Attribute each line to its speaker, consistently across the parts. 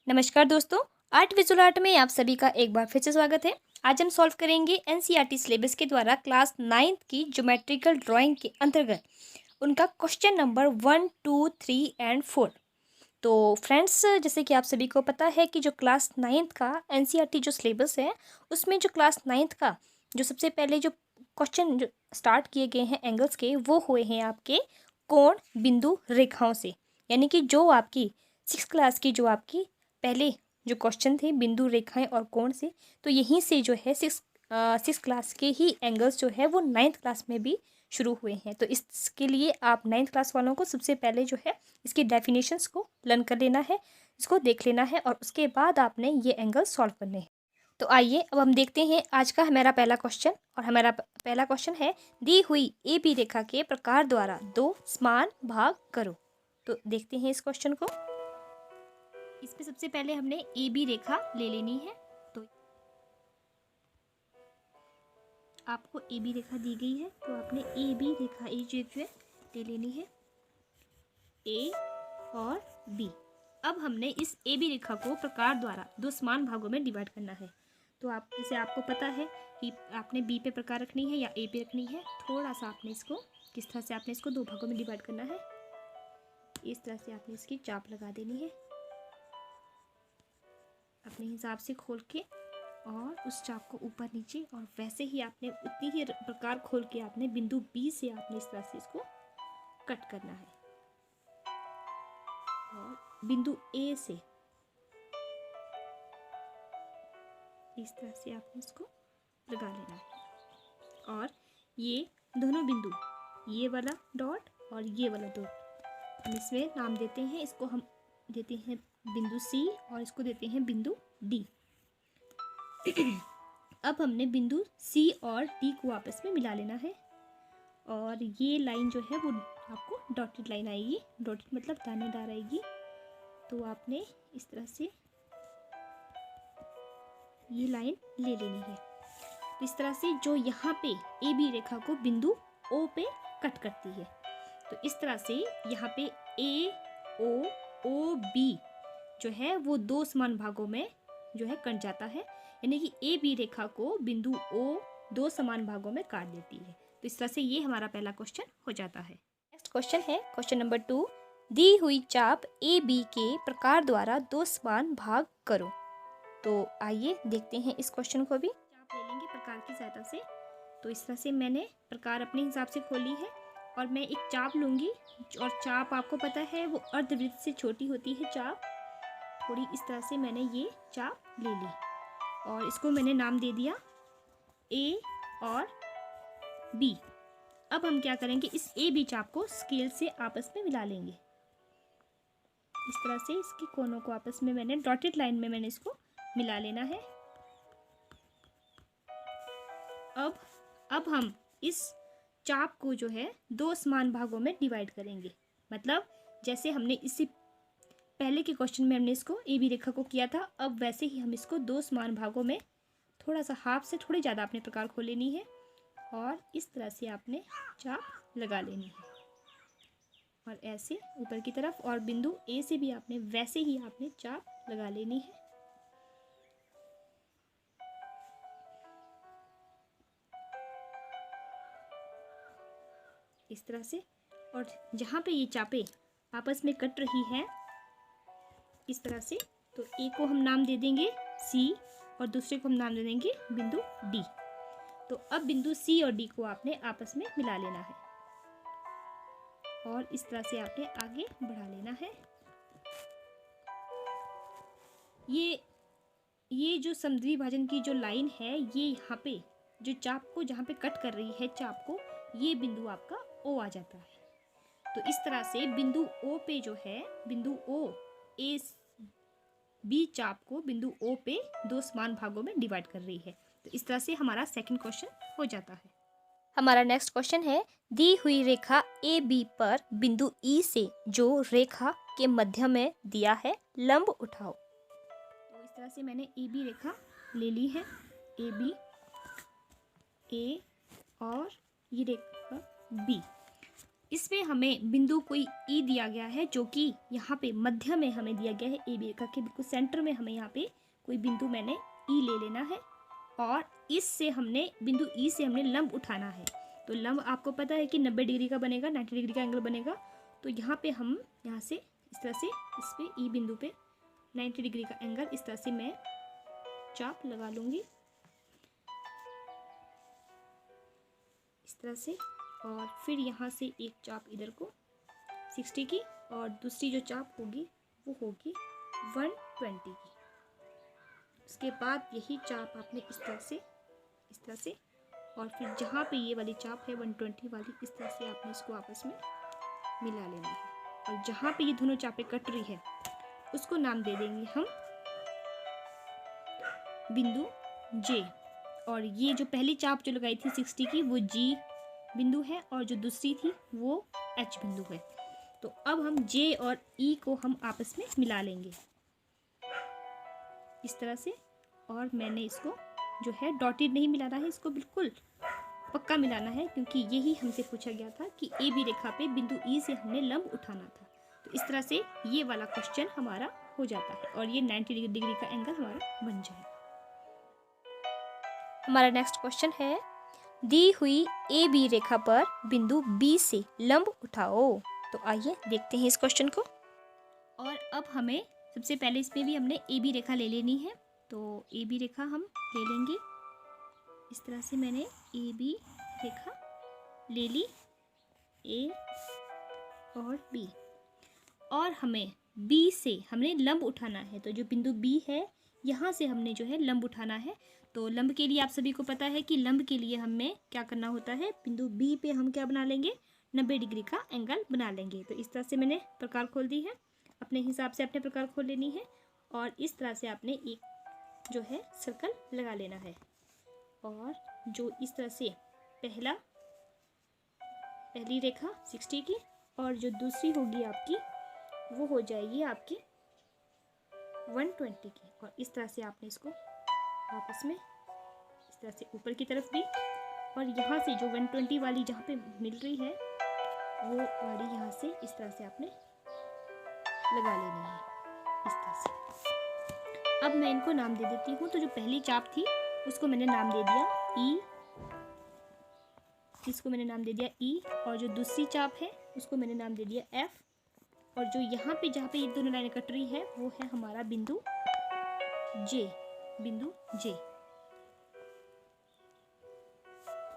Speaker 1: नमस्कार दोस्तों, art visual art में आप सभी का एक बार फिर से स्वागत है। आज हम सॉल्व करेंगे एनसीईआरटी सिलेबस के द्वारा क्लास 9th की ज्योमेट्रिकल ड्राइंग के अंतर्गत उनका क्वेश्चन नंबर 1, 2, 3 एंड 4। तो फ्रेंड्स, जैसे कि आप सभी को पता है कि जो क्लास 9th का एनसीईआरटी जो सिलेबस है, उसमें जो क्लास 9th का जो सबसे पहले जो क्वेश्चन जो स्टार्ट किए गए हैं एंगल्स के, वो हुए हैं आपके कोण, बिंदु, रेखाओं से। यानी कि जो आपकी 6th क्लास की जो आपकी पहले जो क्वेश्चन थे बिंदु, रेखाएं और कोण से, तो यहीं से जो है सिक्स क्लास के ही एंगल्स जो है वो 9th क्लास में भी शुरू हुए हैं। तो इसके लिए आप 9th क्लास वालों को सबसे पहले जो है इसकी डेफिनेशंस को लर्न कर लेना है, इसको देख लेना है और उसके बाद आपने ये एंगल सॉल्व करने हैं। तो आइए अब हम देखते हैं आज का हमारा पहला क्वेश्चन। और हमारा पहला क्वेश्चन है, दी हुई ए बी रेखा के प्रकार द्वारा दो समान भाग करो। तो देखते हैं इस क्वेश्चन को। इसमें सबसे पहले हमने ए बी रेखा ले लेनी है। तो आपको ए बी रेखा दी गई है, तो आपने ए बी रेखा जो है ले लेनी है, ए और बी। अब हमने इस ए बी रेखा को प्रकार द्वारा दो समान भागों में डिवाइड करना है। तो आप जैसे आपको पता है कि आपने बी पे प्रकार रखनी है या ए पे रखनी है, थोड़ा सा आपने इसको किस तरह से आपने इसको दो भागों में डिवाइड करना है, इस तरह से आपने इसकी चाप लगा देनी है अपने हिसाब से खोल के, और उस चाप को ऊपर नीचे, और वैसे ही आपने उतनी ही प्रकार खोल के आपने बिंदु बी से आपने इस तरह से इसको कट करना है, और बिंदु ए से इस तरह से आपने इसको लगा लेना है। और ये दोनों बिंदु, ये वाला डॉट और ये वाला डॉट, हम इसमें नाम देते हैं, इसको हम देते हैं बिंदु सी और इसको देते हैं बिंदु डी। अब हमने बिंदु सी और डी को आपस में मिला लेना है, और ये लाइन जो है वो आपको डॉटेड लाइन आएगी। डॉटेड मतलब दानेदार आएगी। तो आपने इस तरह से ये लाइन ले लेनी है। इस तरह से जो यहाँ पे ए बी रेखा को बिंदु ओ पे कट करती है, तो इस तरह से यहाँ पे ए ओ बी जो है वो दो समान भागों में जो है कट जाता है। यानी कि ए बी रेखा को बिंदु ओ दो समान भागों में काट देती है। तो इस तरह से ये हमारा पहला क्वेश्चन हो जाता है। नेक्स्ट क्वेश्चन है क्वेश्चन नंबर 2, दी हुई चाप ए बी के प्रकार द्वारा दो समान भाग करो। तो आइए देखते हैं इस क्वेश्चन को भी। चाप ले लेंगे प्रकार की सहायता से। तो इस तरह से मैंने प्रकार अपने हिसाब से खोली है, और मैं एक चाप लूँगी, और चाप आपको पता है वो अर्धवृत्त से छोटी होती है चाप। थोड़ी इस तरह से मैंने ये चाप ले ली, और इसको मैंने नाम दे दिया ए और बी। अब हम क्या करेंगे, इस ए बी चाप को स्केल से आपस में मिला लेंगे। इस तरह से इसके कोनों को आपस में मैंने डॉटेड लाइन में मैंने इसको मिला लेना है। अब हम इस चाप को जो है दो समान भागों में डिवाइड करेंगे। मतलब जैसे हमने इसी पहले के क्वेश्चन में हमने इसको ए बी रेखा को किया था, अब वैसे ही हम इसको दो समान भागों में, थोड़ा सा हाफ से थोड़ी ज़्यादा आपने प्रकार खोल लेनी है, और इस तरह से आपने चाप लगा लेनी है, और ऐसे ऊपर की तरफ, और बिंदु ए से भी आपने वैसे ही आपने चाप लगा लेनी है। इस तरह से, और जहाँ पे ये चापें आपस में कट रही हैं इस तरह से, तो ए को हम नाम दे देंगे सी और दूसरे को हम नाम दे देंगे बिंदु डी। तो अब बिंदु सी और डी को आपने आपस में मिला लेना है, और इस तरह से आपने आगे बढ़ा लेना है। ये जो समद्विभाजन की जो लाइन है, ये यहाँ पे जो चाप को जहाँ पे कट कर रही है चाप को, ये बिंदु आपका ओ आ जाता है। तो इस तरह से बिंदु ओ पे जो है, बिंदु ओ ए बी चाप को बिंदु ओ पे दो समान भागों में डिवाइड कर रही है। तो इस तरह से हमारा सेकंड क्वेश्चन हो जाता है। हमारा नेक्स्ट क्वेश्चन है, दी हुई रेखा ए बी पर बिंदु ई से जो रेखा के मध्य में दिया है लंब उठाओ। तो इस तरह से मैंने ए बी रेखा ले ली है, ए बी, ए और ये रेखा बी। इसमें हमें बिंदु कोई ई दिया गया है जो कि यहाँ पे मध्य में हमें दिया गया है ए बी रेखा के बिल्कुल सेंटर में हमें यहाँ पे कोई बिंदु मैंने ई ले लेना है और इससे हमने बिंदु ई से हमने लंब उठाना है। तो लंब आपको पता है कि 90 डिग्री का बनेगा, 90 डिग्री का एंगल बनेगा। तो यहाँ पे हम यहाँ से इस तरह से इस पे ई बिंदु पे 90 डिग्री का एंगल इस तरह से मैं चाप लगा लूँगी इस तरह से। और फिर यहाँ से एक चाप इधर को 60 की और दूसरी जो चाप होगी वो होगी 120 की। उसके बाद यही चाप आपने इस तरह से और फिर जहाँ पे ये वाली चाप है 120 वाली इस तरह से आपने इसको आपस में मिला लेना है। और जहाँ पे ये दोनों चापें कट रही है उसको नाम दे देंगे हम बिंदु जे। और ये जो पहली चाप जो लगाई थी 60 की वो जी बिंदु है और जो दूसरी थी वो एच बिंदु है। तो अब हम जे और ई को हम आपस में मिला लेंगे इस तरह से। और मैंने इसको जो है डॉटेड नहीं मिलाना है, इसको बिल्कुल पक्का मिलाना है क्योंकि यही हमसे पूछा गया था कि ए बी रेखा पे बिंदु ई से हमने लंब उठाना था। तो इस तरह से ये वाला क्वेश्चन हमारा हो जाता है और ये 90 डिग्री का एंगल हमारा बन जाएगा। हमारा नेक्स्ट क्वेश्चन है, दी हुई ए बी रेखा पर बिंदु बी से लंब उठाओ। तो आइए देखते हैं इस क्वेश्चन को। और अब हमें सबसे पहले इसमें भी हमने ए बी रेखा ले लेनी है। तो ए बी रेखा हम ले लेंगे इस तरह से। मैंने ए बी रेखा ले ली, ए और बी, और हमें बी से हमने लंब उठाना है। तो जो बिंदु बी है यहाँ से हमने जो है लंब उठाना है। तो लंब के लिए आप सभी को पता है कि लंब के लिए हमें क्या करना होता है, बिंदु बी पे हम क्या बना लेंगे, 90 डिग्री का एंगल बना लेंगे। तो इस तरह से मैंने प्रकार खोल दी है, अपने हिसाब से अपने प्रकार खोल लेनी है और इस तरह से आपने एक जो है सर्कल लगा लेना है। और जो इस तरह से पहली रेखा 60 की और जो दूसरी होगी आपकी वो हो जाएगी आपकी 120 की। और इस तरह से आपने इसको आपस में इस तरह से ऊपर की तरफ भी और यहाँ से जो 120 वाली जहाँ पे मिल रही है वो वाली यहाँ से इस तरह से आपने लगा लेनी है इस तरह से। अब मैं इनको नाम दे देती हूँ। तो जो पहली चाप थी उसको मैंने नाम दे दिया ई, इसको मैंने नाम दे दिया ई, और जो दूसरी चाप है उसको मैंने नाम दे दिया एफ, और जो यहाँ पे जहाँ पे ये दोनों लाइनें कट रही है वो है हमारा बिंदु जे, बिंदु जे।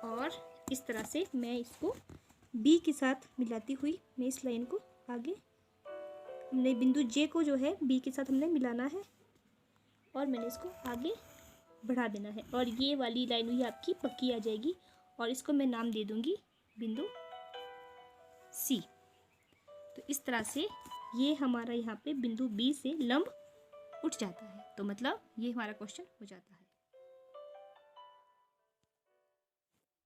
Speaker 1: और इस तरह से मैं इसको बी के साथ मिलाती हुई मैं इस लाइन को आगे, हमने बिंदु जे को जो है बी के साथ हमने मिलाना है और मैंने इसको आगे बढ़ा देना है और ये वाली लाइन हुई आपकी पक्की आ जाएगी और इसको मैं नाम दे दूंगी बिंदु सी। तो इस तरह से ये हमारा यहाँ पे बिंदु बी से लंब उठ जाता है। तो मतलब ये हमारा क्वेश्चन हो जाता है।